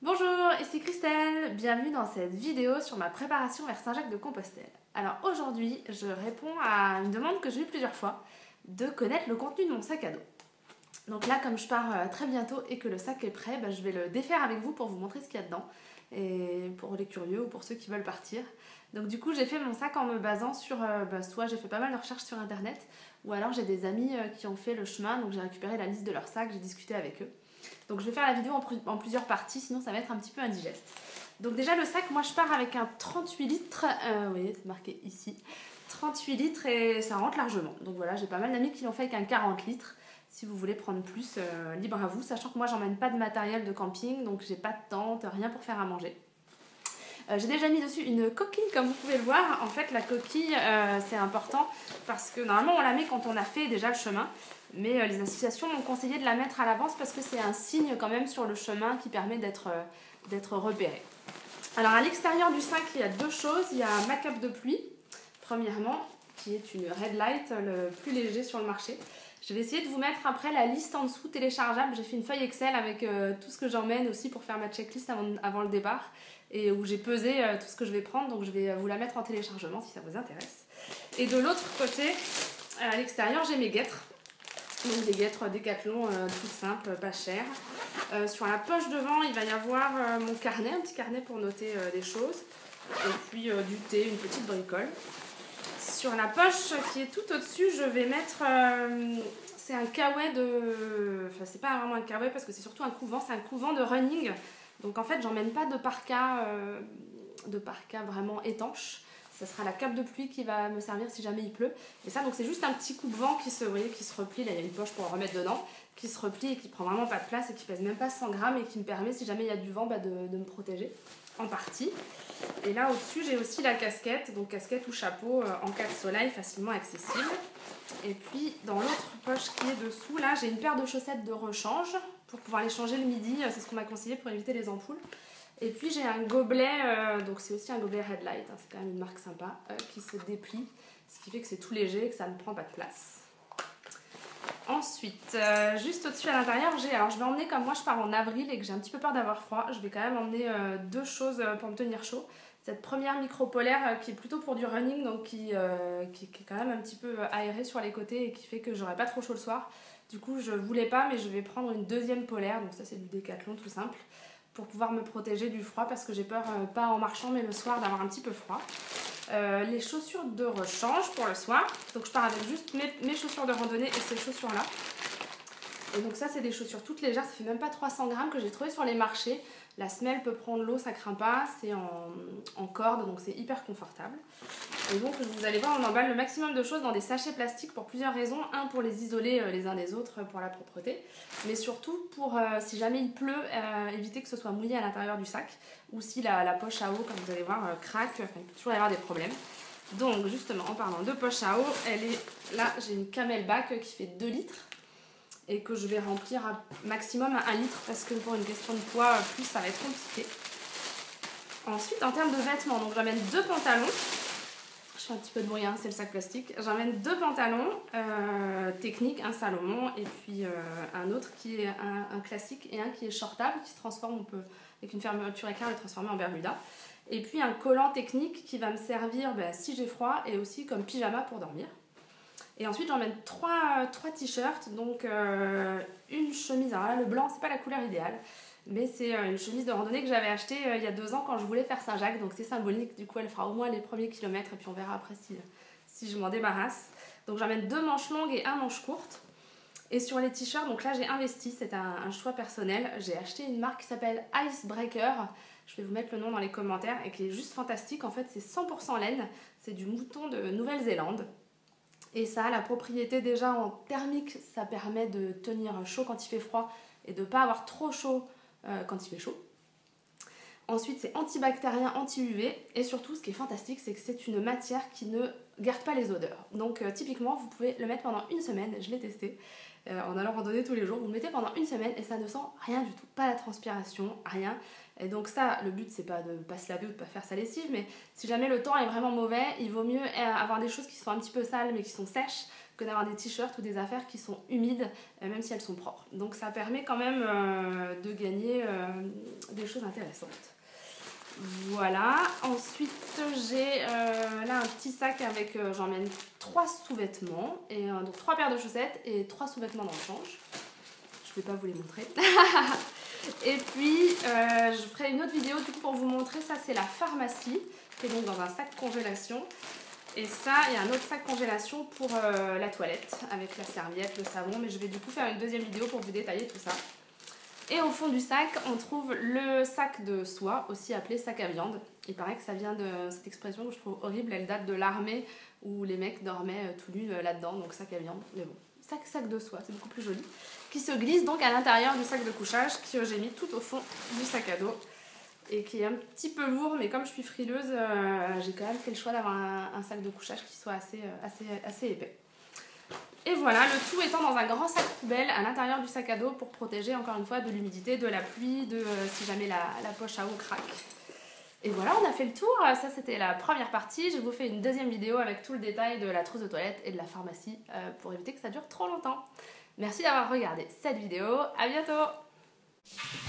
Bonjour, ici Christelle, bienvenue dans cette vidéo sur ma préparation vers Saint-Jacques-de-Compostelle. Alors aujourd'hui, je réponds à une demande que j'ai eue plusieurs fois, de connaître le contenu de mon sac à dos. Donc là, comme je pars très bientôt et que le sac est prêt, je vais le défaire avec vous pour vous montrer ce qu'il y a dedans, et pour les curieux ou pour ceux qui veulent partir. Donc du coup, j'ai fait mon sac en me basant sur, soit j'ai fait pas mal de recherches sur internet, ou alors j'ai des amis qui ont fait le chemin, donc j'ai récupéré la liste de leurs sacs, j'ai discuté avec eux. Donc je vais faire la vidéo en plusieurs parties, sinon ça va être un petit peu indigeste. Donc déjà le sac, moi je pars avec un 38 litres, vous voyez c'est marqué ici, 38 litres et ça rentre largement. Donc voilà, j'ai pas mal d'amis qui l'ont fait avec un 40 litres. Si vous voulez prendre plus, libre à vous, sachant que moi j'emmène pas de matériel de camping, donc j'ai pas de tente, rien pour faire à manger. J'ai déjà mis dessus une coquille comme vous pouvez le voir. En fait la coquille c'est important parce que normalement on la met quand on a fait déjà le chemin. Mais les associations m'ont conseillé de la mettre à l'avance parce que c'est un signe quand même sur le chemin qui permet d'être repéré. Alors à l'extérieur du sac il y a deux choses. Il y a ma cape de pluie premièrement qui est une Red Light, le plus léger sur le marché. Je vais essayer de vous mettre après la liste en dessous téléchargeable. J'ai fait une feuille Excel avec tout ce que j'emmène aussi pour faire ma checklist avant le départ et où j'ai pesé tout ce que je vais prendre, donc je vais vous la mettre en téléchargement si ça vous intéresse. Et de l'autre côté, à l'extérieur, j'ai mes guêtres. Donc des guêtres Décathlon tout simples, pas chères. Sur la poche devant, il va y avoir mon carnet, un petit carnet pour noter des choses. Et puis du thé, une petite bricole. Sur la poche qui est tout au-dessus, je vais mettre... c'est un kawaii de... Enfin, c'est pas vraiment un kawaii parce que c'est surtout un couvent. C'est un couvent de running. Donc en fait, j'emmène pas de parka vraiment étanche. Ça sera la cape de pluie qui va me servir si jamais il pleut. Et ça, donc c'est juste un petit coupe-vent qui se replie. Là, il y a une poche pour en remettre dedans, qui se replie et qui prend vraiment pas de place et qui pèse même pas 100 grammes et qui me permet, si jamais il y a du vent, de me protéger en partie. Et là, au-dessus, j'ai aussi la casquette, donc casquette ou chapeau en cas de soleil, facilement accessible. Et puis, dans l'autre poche qui est dessous, là, j'ai une paire de chaussettes de rechange pour pouvoir les changer le midi. C'est ce qu'on m'a conseillé pour éviter les ampoules. Et puis j'ai un gobelet, donc c'est aussi un gobelet Red Light, hein, c'est quand même une marque sympa, qui se déplie, ce qui fait que c'est tout léger et que ça ne prend pas de place. Ensuite, juste au-dessus à l'intérieur, alors je vais emmener, comme moi je pars en avril et que j'ai un petit peu peur d'avoir froid, je vais quand même emmener deux choses pour me tenir chaud. Cette première micro polaire qui est plutôt pour du running, donc qui est quand même un petit peu aérée sur les côtés et qui fait que j'aurai pas trop chaud le soir. Du coup je voulais pas, mais je vais prendre une deuxième polaire, donc ça c'est du Décathlon tout simple, pour pouvoir me protéger du froid parce que j'ai peur, pas en marchant mais le soir, d'avoir un petit peu froid. Les chaussures de rechange pour le soir, donc je pars avec juste mes chaussures de randonnée et ces chaussures là. Et donc ça c'est des chaussures toutes légères, ça fait même pas 300 grammes que j'ai trouvé sur les marchés. La semelle peut prendre l'eau, ça craint pas, c'est en corde donc c'est hyper confortable. Et donc vous allez voir, on emballe le maximum de choses dans des sachets plastiques pour plusieurs raisons. Un, pour les isoler les uns des autres pour la propreté, mais surtout pour, si jamais il pleut, éviter que ce soit mouillé à l'intérieur du sac, ou si la poche à eau, comme vous allez voir, craque, il peut toujours y avoir des problèmes. Donc justement, en parlant de poche à eau, elle est là, j'ai une Camelback qui fait 2 litres et que je vais remplir à maximum à 1 litre parce que pour une question de poids, plus ça va être compliqué. Ensuite, en termes de vêtements, donc j'amène 2 pantalons. Je fais un petit peu de bruit, hein, c'est le sac plastique. J'emmène 2 pantalons techniques, un Salomon et puis un autre qui est un classique et un qui est shortable, qui se transforme, on peut, avec une fermeture éclair, le transformer en Bermuda. Et puis un collant technique qui va me servir si j'ai froid et aussi comme pyjama pour dormir. Et ensuite j'emmène 3 t-shirts, donc une chemise, alors là le blanc c'est pas la couleur idéale, mais c'est une chemise de randonnée que j'avais achetée il y a 2 ans quand je voulais faire Saint-Jacques, donc c'est symbolique, du coup elle fera au moins les premiers kilomètres et puis on verra après si je m'en débarrasse. Donc j'emmène 2 manches longues et 1 manche courte. Et sur les t-shirts, donc là j'ai investi, c'est un choix personnel, j'ai acheté une marque qui s'appelle Icebreaker, je vais vous mettre le nom dans les commentaires, et qui est juste fantastique. En fait c'est 100% laine, c'est du mouton de Nouvelle-Zélande. Et ça a la propriété déjà en thermique, ça permet de tenir chaud quand il fait froid et de ne pas avoir trop chaud quand il fait chaud. Ensuite c'est antibactérien, anti-UV et surtout ce qui est fantastique c'est que c'est une matière qui ne garde pas les odeurs. Donc typiquement vous pouvez le mettre pendant une semaine, je l'ai testé en allant randonner tous les jours, vous le mettez pendant une semaine et ça ne sent rien du tout, pas la transpiration, rien. Et donc ça, le but c'est pas de pas se laver ou de pas faire sa lessive, mais si jamais le temps est vraiment mauvais, il vaut mieux avoir des choses qui sont un petit peu sales mais qui sont sèches que d'avoir des t-shirts ou des affaires qui sont humides même si elles sont propres. Donc ça permet quand même de gagner des choses intéressantes. Voilà, ensuite j'ai là un petit sac avec, j'emmène 3 sous-vêtements, et donc 3 paires de chaussettes et 3 sous-vêtements dans le change. Je vais pas vous les montrer. Et puis je ferai une autre vidéo du coup pour vous montrer, ça c'est la pharmacie, qui est donc dans un sac congélation. Et ça, il y a un autre sac congélation pour la toilette, avec la serviette, le savon, mais je vais du coup faire une deuxième vidéo pour vous détailler tout ça. Et au fond du sac, on trouve le sac de soie, aussi appelé sac à viande. Il paraît que ça vient de cette expression que je trouve horrible, elle date de l'armée où les mecs dormaient tout nus là-dedans, donc sac à viande. Mais bon, sac de soie, c'est beaucoup plus joli. Qui se glisse donc à l'intérieur du sac de couchage que j'ai mis tout au fond du sac à dos. Et qui est un petit peu lourd, mais comme je suis frileuse, j'ai quand même fait le choix d'avoir un sac de couchage qui soit assez épais. Et voilà, le tout étant dans un grand sac poubelle à l'intérieur du sac à dos pour protéger encore une fois de l'humidité, de la pluie, si jamais la poche à eau craque. Et voilà, on a fait le tour. Ça, c'était la première partie. Je vous fais une deuxième vidéo avec tout le détail de la trousse de toilette et de la pharmacie pour éviter que ça dure trop longtemps. Merci d'avoir regardé cette vidéo. À bientôt!